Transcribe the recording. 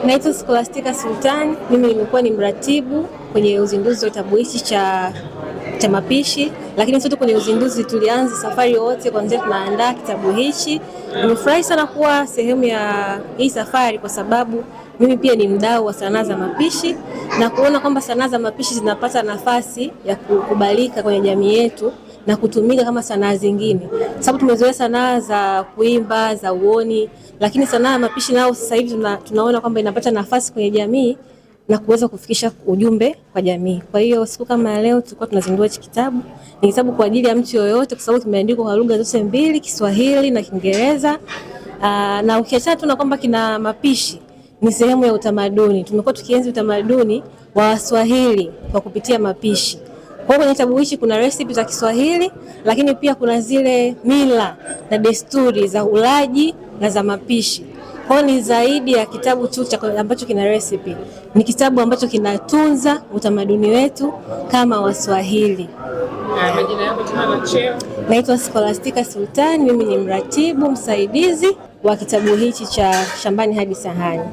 Naitwa Scholastica Sultan. Mimi nimekuwa ni mratibu kwenye uzinduzi wa kitabu hichi cha mapishi, lakini sote kwenye uzinduzi tulianza safari wote kwanza tunaandaa kitabu hichi. Nimefurahi sana kuwa sehemu ya hii safari kwa sababu mimi pia ni mdau wa sanaa za mapishi na kuona kwamba sanaa za mapishi zinapata nafasi ya kukubalika kwenye jamii yetu na kutumika kama sanaa zingine, sababu tumezoea sanaa za kuimba, za uoni, lakini sanaa ya mapishi nao sasa hivi tunaona kwamba inapata nafasi kwenye jamii na kuweza kufikisha ujumbe kwa jamii. Kwa hiyo siku kama leo tulikuwa tunazindua hiki kitabu. Ni kitabu kwa ajili ya mtu yoyote kwa sababu kimeandikwa kwa lugha zote mbili, Kiswahili na Kiingereza. Na ukiachana tu na kwamba kina mapishi, ni sehemu ya utamaduni. Tumekuwa tukienzi utamaduni wa Waswahili kwa kupitia mapishi. Kwa kwenye kitabu hichi kuna recipe za Kiswahili, lakini pia kuna zile mila na desturi za ulaji na za mapishi. Kwa ni zaidi ya kitabu tu ambacho kina recipe. Ni kitabu ambacho kinatunza utamaduni wetu kama Waswahili. Majina yako tena na cheo? Naitwa Scholastica Sultan, mimi ni mratibu msaidizi wa kitabu hichi cha Shambani Hadi Sahani.